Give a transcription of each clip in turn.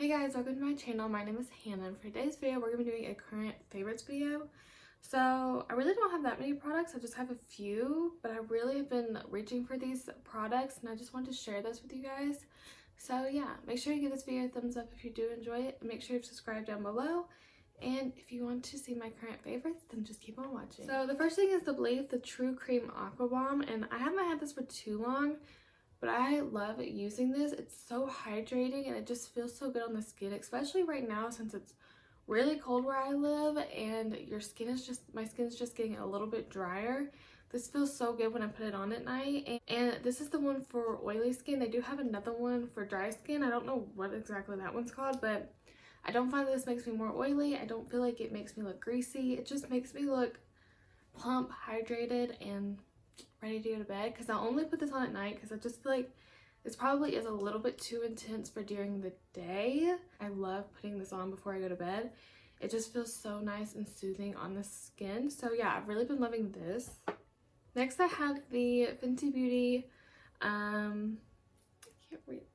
Hey guys, welcome to my channel. My name is Hannah, and for today's video we're going to be doing a current favorites video. So I really don't have that many products, I just have a few, but I really have been reaching for these products and I just want to share this with you guys. So yeah, make sure you give this video a thumbs up if you do enjoy it, and make sure you subscribe down below. And if you want to see my current favorites, then just keep on watching. So the first thing is the Belif, the True Cream Aqua Bomb, and I haven't had this for too long, but I love using this. It's so hydrating and it just feels so good on the skin, especially right now since it's really cold where I live and my skin is just getting a little bit drier. This feels so good when I put it on at night. And this is the one for oily skin. They do have another one for dry skin. I don't know what exactly that one's called, but I don't find this makes me more oily. I don't feel like it makes me look greasy. It just makes me look plump, hydrated, and ready to go to bed, because I'll only put this on at night because I just feel like this probably is a little bit too intense for during the day. I love putting this on before I go to bed. It just feels so nice and soothing on the skin. So yeah, I've really been loving this. Next I have the Fenty Beauty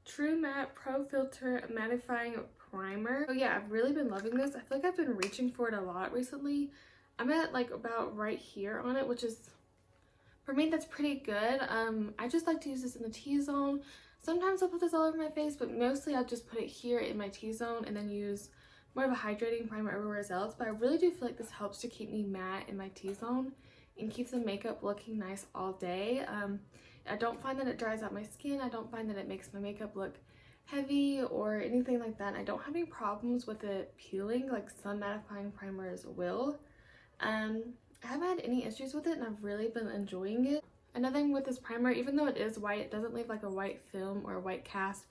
True Matte Pro Filter Mattifying Primer. So yeah, I've really been loving this. I feel like I've been reaching for it a lot recently. I'm at like about right here on it, which is, for me, that's pretty good. I just like to use this in the T-zone. Sometimes I'll put this all over my face, but mostly I'll just put it here in my T-zone and then use more of a hydrating primer everywhere else. But I really do feel like this helps to keep me matte in my T-zone and keeps the makeup looking nice all day. I don't find that it dries out my skin. I don't find that it makes my makeup look heavy or anything like that. I don't have any problems with it peeling like some mattifying primers will. I haven't had any issues with it and I've really been enjoying it. Another thing with this primer, even though it is white, it doesn't leave like a white film or a white cast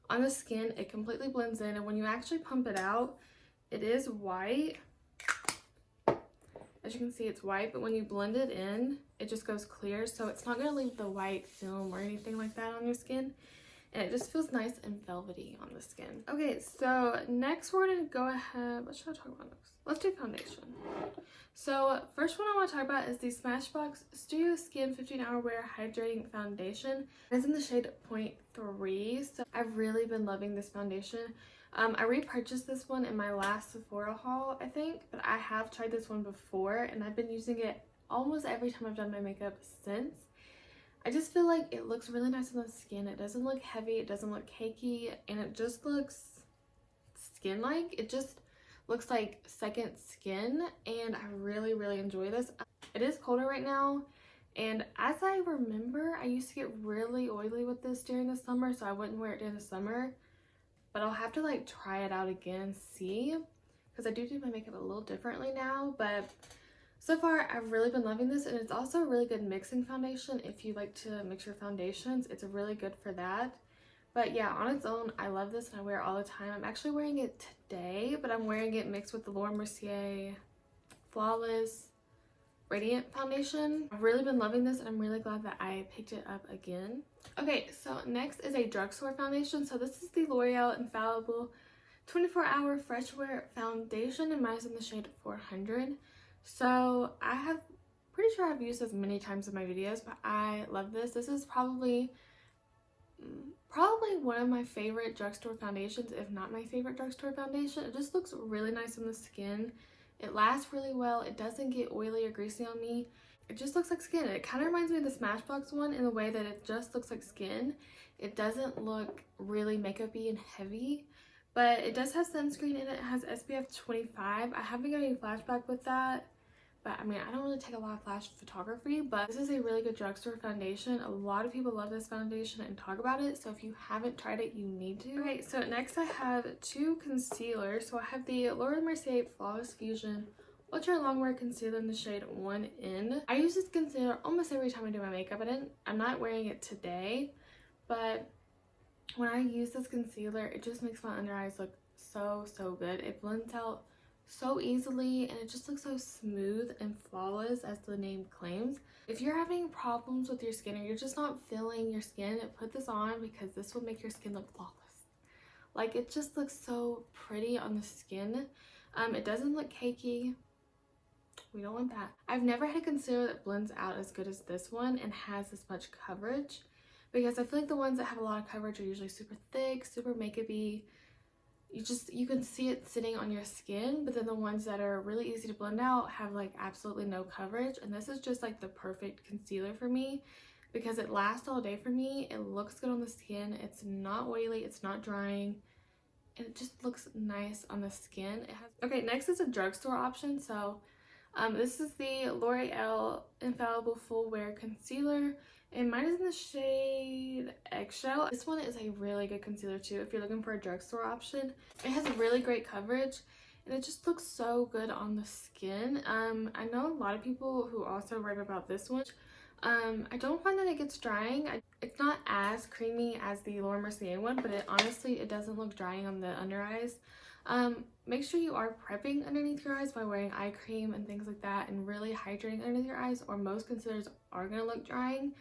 on the skin. It completely blends in, and when you actually pump it out, it is white. As you can see, it's white, but when you blend it in, it just goes clear, so it's not going to leave the white film or anything like that on your skin. And it just feels nice and velvety on the skin. Okay, so next we're going to go ahead, what should I talk about next? Let's do foundation. So first one I want to talk about is the Smashbox Studio Skin 15 Hour Wear Hydrating Foundation. It's in the shade 0.3, so I've really been loving this foundation. I repurchased this one in my last Sephora haul, I think, but I have tried this one before and I've been using it almost every time I've done my makeup since. I just feel like it looks really nice on the skin. It doesn't look heavy, it doesn't look cakey, and it just looks skin-like. It just looks like second skin, and I really enjoy this. It is colder right now, and as I remember, I used to get really oily with this during the summer, so I wouldn't wear it during the summer. But I'll have to like try it out again and see, because I do my makeup a little differently now. But so far I've really been loving this, and it's also a really good mixing foundation. If you like to mix your foundations, it's really good for that. But yeah, on its own, I love this and I wear it all the time. I'm actually wearing it today, but I'm wearing it mixed with the Mercier Flawless Radiant Foundation. I've really been loving this and I'm really glad that I picked it up again. Okay, so next is a drugstore foundation. So this is the L'Oreal Infallible 24-Hour Fresh Wear Foundation, and mine is in the shade 400. So I have, pretty sure I've used this many times in my videos, but I love this. This is probably one of my favorite drugstore foundations, if not my favorite drugstore foundation. It just looks really nice on the skin. It lasts really well. It doesn't get oily or greasy on me. It just looks like skin. It kind of reminds me of the Smashbox one in the way that it just looks like skin. It doesn't look really makeup-y and heavy, but it does have sunscreen in it. It has SPF 25. I haven't got any flashback with that. But I mean, I don't really take a lot of flash photography, but this is a really good drugstore foundation. A lot of people love this foundation and talk about it, so if you haven't tried it, you need to. Okay, so next I have two concealers. So I have the Mercier Flawless Fusion Ultra Longwear Concealer in the shade 1N. I use this concealer almost every time I do my makeup. I'm not wearing it today, but when I use this concealer, it just makes my under eyes look so good. It blends out so easily and it just looks so smooth and flawless, as the name claims. If you're having problems with your skin or you're just not feeling your skin, put this on, because this will make your skin look flawless. Like, it just looks so pretty on the skin. It doesn't look cakey. We don't want that. I've never had a concealer that blends out as good as this one and has this much coverage, because I feel like the ones that have a lot of coverage are usually super thick, super makeup-y, you can see it sitting on your skin, but then the ones that are really easy to blend out have like absolutely no coverage. And this is just like the perfect concealer for me because it lasts all day for me. It looks good on the skin. It's not oily, it's not drying, and it just looks nice on the skin. It has okay, next is a drugstore option. So this is the L'Oreal Infallible Full Wear Concealer, and mine is in the shade Eggshell. This one is a really good concealer too if you're looking for a drugstore option. It has really great coverage and it just looks so good on the skin. I know a lot of people who also rave about this one. I don't find that it gets drying. It's not as creamy as the Laura Mercier one, but honestly it doesn't look drying on the under eyes. Make sure you are prepping underneath your eyes by wearing eye cream and things like that and really hydrating underneath your eyes, or most concealers are going to look drying.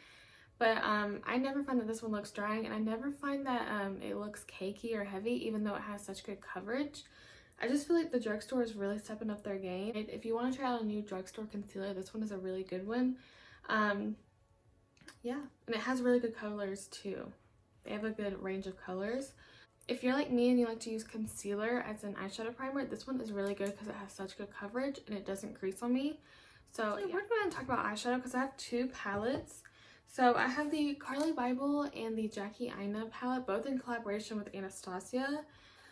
But I never find that this one looks drying, and I never find that it looks cakey or heavy even though it has such good coverage. I just feel like the drugstore is really stepping up their game. If you want to try out a new drugstore concealer, this one is a really good one. Yeah, and it has really good colors too. They have a good range of colors. If you're like me and you like to use concealer as an eyeshadow primer, this one is really good because it has such good coverage and it doesn't crease on me. So yeah, we're going to talk about eyeshadow because I have two palettes. So I have the Carli Bybel and the Aina palette, both in collaboration with Anastasia.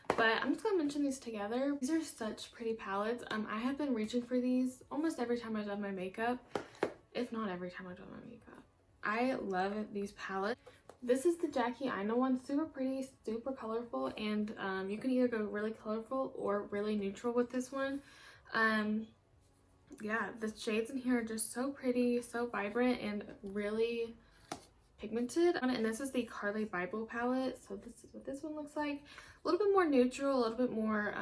But I'm just going to mention these together. These are such pretty palettes. I have been reaching for these almost every time I've done my makeup, if not every time I've done my makeup. I love these palettes. This is the Aina one, super pretty, super colorful, and you can either go really colorful or really neutral with this one. Yeah, the shades in here are just so pretty, so vibrant, and really pigmented. And this is the Carli Bybel palette, so this is what this one looks like. A little bit more neutral, a little bit more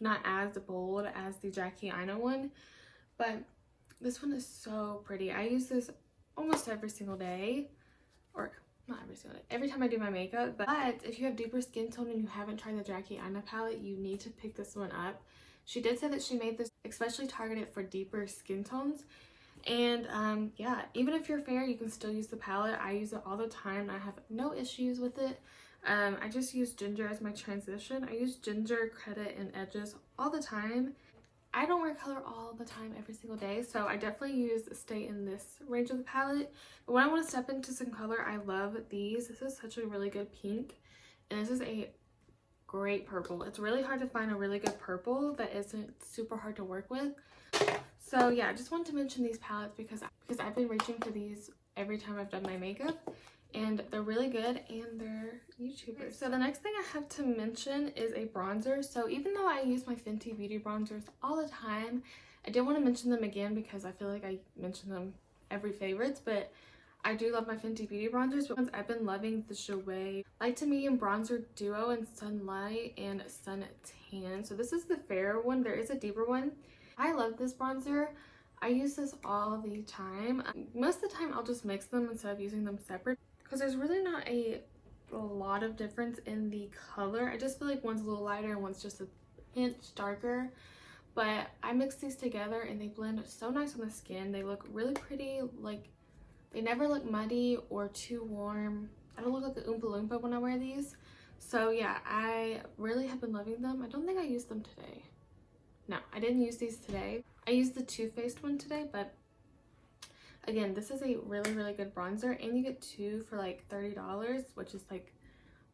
not as bold as the Aina one, but this one is so pretty. I use this almost every single day, or not every single day, every time I do my makeup. But if you have deeper skin tone and you haven't tried the Aina palette, you need to pick this one up. She did say that she made this especially targeted for deeper skin tones. And yeah, even if you're fair, you can still use the palette. I use it all the time. I have no issues with it. I just use ginger as my transition. I use ginger, credit, and edges all the time. I don't wear color all the time every single day, so I definitely stay in this range of the palette. But when I want to step into some color, I love these. This is such a really good pink, and this is a great purple. It's really hard to find a really good purple that isn't super hard to work with. So yeah, I just wanted to mention these palettes because I've been reaching for these every time I've done my makeup, and they're really good and they're YouTubers. So the next thing I have to mention is a bronzer. So even though I use my Fenty beauty bronzers all the time, I did want to mention them again because I feel like I mention them every favorites, but I do love my Fenty beauty bronzers. But I've been loving the Jouer Light to Medium Bronzer Duo in Sunlight and Suntan. So this is the fairer one. There is a deeper one. I love this bronzer. I use this all the time. Most of the time I'll just mix them instead of using them separate because there's really not a lot of difference in the color. I just feel like one's a little lighter and one's just a inch darker. But I mix these together and they blend so nice on the skin. They look really pretty. Like, they never look muddy or too warm. I don't look like an Oompa Loompa when I wear these. So yeah, I really have been loving them. I don't think I used them today. No, I didn't use these today. I used the Too Faced one today, but again, this is a really, really good bronzer, and you get two for like $30, which is like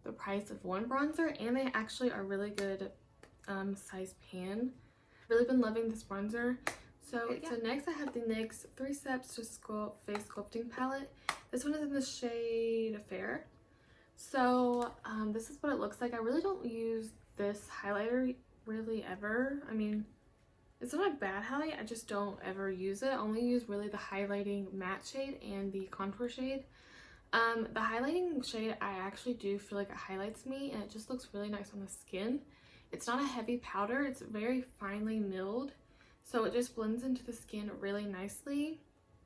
the price of one bronzer, and they actually are really good size pan. Really been loving this bronzer. So yeah. So next I have the NYX 3 Steps to Sculpt Face Sculpting Palette. This one is in the shade Fair. So this is what it looks like. I really don't use this highlighter really ever. I mean, it's not a bad highlight, I just don't ever use it. I only use really the highlighting matte shade and the contour shade. The highlighting shade, I actually do feel like it highlights me, and it just looks really nice on the skin. It's not a heavy powder, it's very finely milled, so it just blends into the skin really nicely.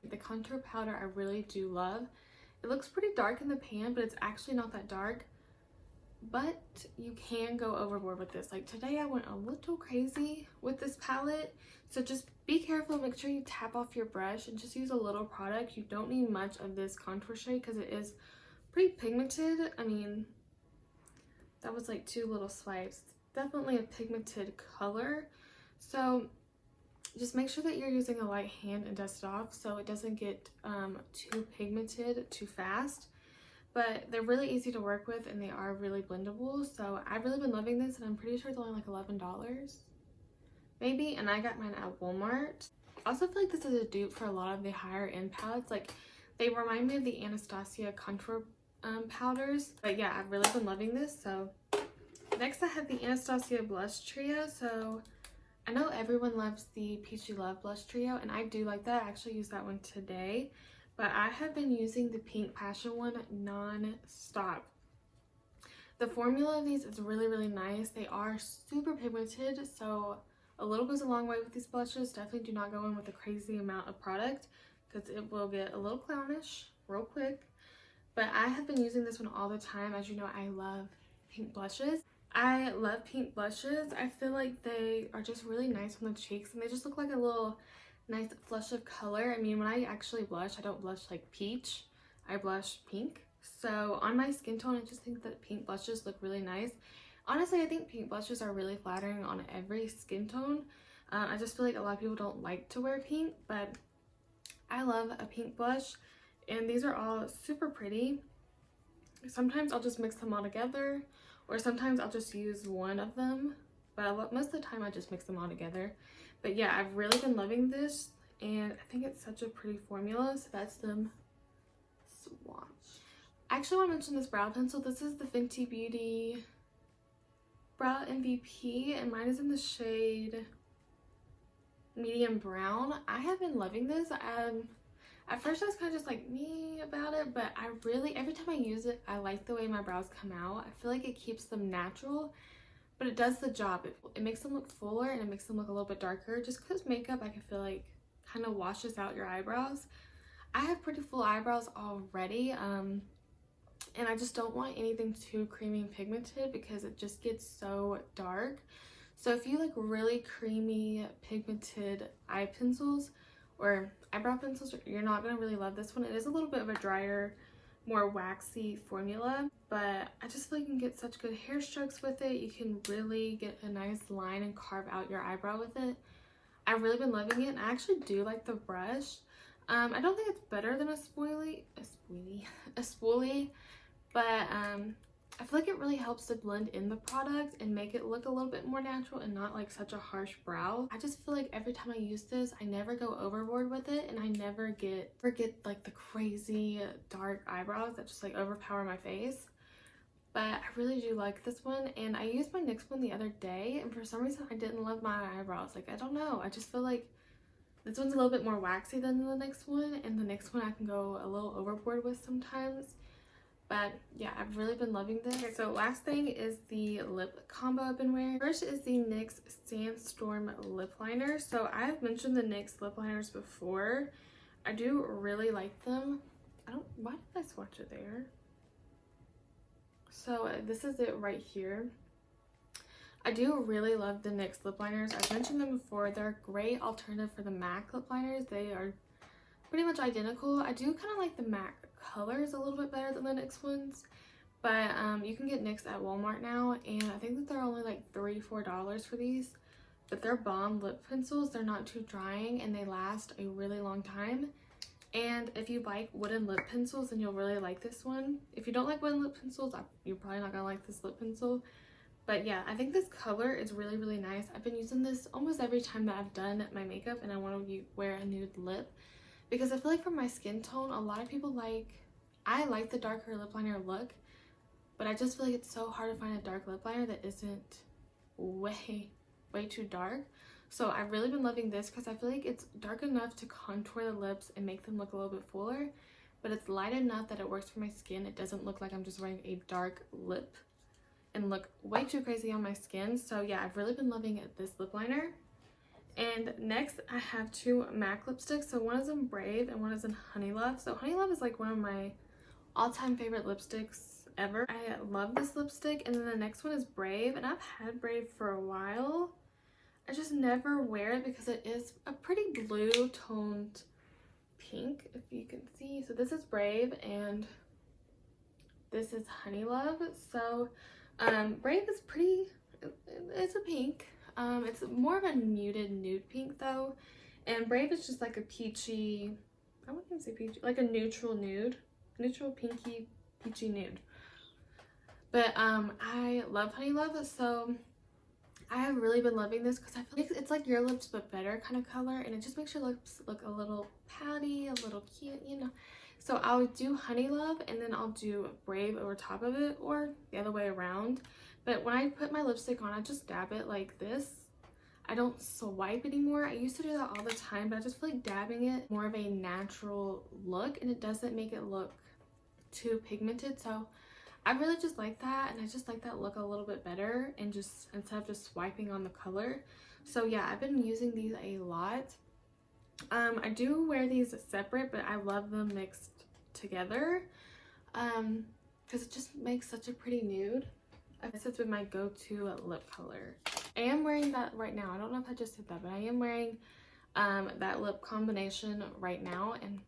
The contour powder I really do love. It looks pretty dark in the pan, but it's actually not that dark. But you can go overboard with this. Like today I went a little crazy with this palette, so just be careful. Make sure you tap off your brush and just use a little product. You don't need much of this contour shade because it is pretty pigmented. I mean, that was like 2 little swipes. Definitely a pigmented color, so just make sure that you're using a light hand and dust it off so it doesn't get too pigmented too fast. But they're really easy to work with and they are really blendable, so I've really been loving this, and I'm pretty sure it's only like $11 maybe, and I got mine at Walmart. I also feel like this is a dupe for a lot of the higher end palettes. Like, they remind me of the Anastasia contour powders, but yeah, I've really been loving this. So next I have the Anastasia blush trio. So I know everyone loves the Peachy Love blush trio, and I do like that. I actually used that one today, but I have been using the Pink Passion one non-stop. The formula of these is really, really nice. They are super pigmented, so a little goes a long way with these blushes. Definitely do not go in with a crazy amount of product because it will get a little clownish real quick. But I have been using this one all the time. As you know, I love pink blushes. I love pink blushes. I feel like they are just really nice on the cheeks, and they just look like a little nice flush of color. I mean, when I actually blush, I don't blush like peach. I blush pink. So on my skin tone, I just think that pink blushes look really nice. Honestly, I think pink blushes are really flattering on every skin tone. I just feel like a lot of people don't like to wear pink, but I love a pink blush, and these are all super pretty. Sometimes I'll just mix them all together, or sometimes I'll just use one of them, but most of the time I just mix them all together. But yeah, I've really been loving this, and I think it's such a pretty formula. So that's them swatch. I actually want to mention this brow pencil. This is the Fenty Beauty Brow MVP, and mine is in the shade medium brown. I have been loving this. At first I was kind of just like me about it, but I really, every time I use it, I like the way my brows come out. I feel like it keeps them natural, but it does the job. It makes them look fuller, and it makes them look a little bit darker, just because makeup, I can feel like, kind of washes out your eyebrows. I have pretty full eyebrows already, and I just don't want anything too creamy and pigmented because it just gets so dark. So if you like really creamy pigmented eye pencils or eyebrow pencils, you're not going to really love this one. It is a little bit of a drier, more waxy formula, but I just feel like you can get such good hair strokes with it. You can really get a nice line and carve out your eyebrow with it. I've really been loving it, and I actually do like the brush. I don't think it's better than a spoolie, but I feel like it really helps to blend in the product and make it look a little bit more natural and not like such a harsh brow. I just feel like every time I use this, I never go overboard with it, and I never get like the crazy dark eyebrows that just like overpower my face. But I really do like this one, and I used my NYX one the other day, and for some reason I didn't love my eyebrows. Like, I don't know, I just feel like this one's a little bit more waxy than the NYX one, and the NYX one I can go a little overboard with sometimes. But yeah, I've really been loving this. Okay, so last thing is the lip combo I've been wearing. First is the NYX Sandstorm lip liner. So I've mentioned the NYX lip liners before. I do really like them. Why did I swatch it there? So this is it right here. I do really love the NYX lip liners. I've mentioned them before. They're a great alternative for the MAC lip liners. They are pretty much identical. I do kind of like the MAC colors a little bit better than the NYX ones, but you can get NYX at Walmart now, and I think that they're only like $3-4 for these. But they're bomb lip pencils. They're not too drying, and they last a really long time. And if you like wooden lip pencils, then you'll really like this one. If you don't like wooden lip pencils, you're probably not gonna like this lip pencil. But yeah, I think this color is really, really nice. I've been using this almost every time that I've done my makeup and I want to wear a nude lip, because I feel like for my skin tone, a lot of people I like the darker lip liner look, but I just feel like it's so hard to find a dark lip liner that isn't way too dark. So I've really been loving this because I feel like it's dark enough to contour the lips and make them look a little bit fuller, but it's light enough that it works for my skin. It doesn't look like I'm just wearing a dark lip and look way too crazy on my skin. So yeah, I've really been loving this lip liner. And next I have 2 MAC lipsticks. So one is in Brave and one is in Honey Love. So Honey Love is like one of my all-time favorite lipsticks ever. I love this lipstick. And then the next one is Brave, and I've had Brave for a while. I just never wear it because it is a pretty blue toned pink, if you can see. So this is Brave and this is Honey Love. So Brave is pretty, it's a pink. It's more of a muted nude pink though. And Brave is just like a peachy, I wouldn't even say peachy, like a neutral nude. Neutral pinky peachy nude. But I love Honey Love, so I have really been loving this because I feel like it's like your lips but better kind of color, and it just makes your lips look a little pouty, a little cute, you know. So I'll do Honey Love and then I'll do Brave over top of it, or the other way around. But when I put my lipstick on, I just dab it like this. I don't swipe anymore. I used to do that all the time, but I just feel like dabbing it more of a natural look, and it doesn't make it look too pigmented. So I really just like that, and I just like that look a little bit better, and just instead of just swiping on the color. So yeah, I've been using these a lot. I do wear these separate, but I love them mixed together because it just makes such a pretty nude. I guess it's been my go-to lip color. I am wearing that right now. I don't know if I just said that, but I am wearing that lip combination right now, and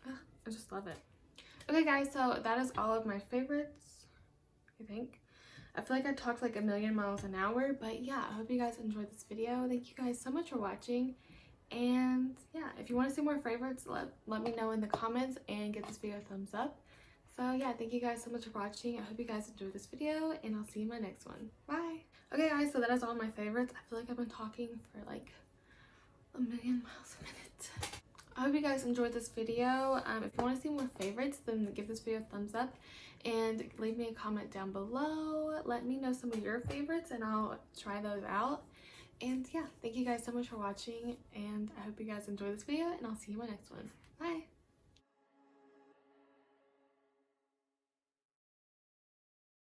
I just love it. Okay guys, so that is all of my favorites, I think. I feel like I talked like a million miles an hour, but yeah, I hope you guys enjoyed this video. Thank you guys so much for watching. And yeah, if you want to see more favorites, let me know in the comments and give this video a thumbs up. So yeah, thank you guys so much for watching. I hope you guys enjoyed this video, and I'll see you in my next one. Bye! Okay guys, so that is all my favorites. I feel like I've been talking for like a million miles a minute. I hope you guys enjoyed this video. If you want to see more favorites, then give this video a thumbs up and leave me a comment down below. Let me know some of your favorites and I'll try those out. And yeah, thank you guys so much for watching, and I hope you guys enjoy this video, and I'll see you in my next one. Bye!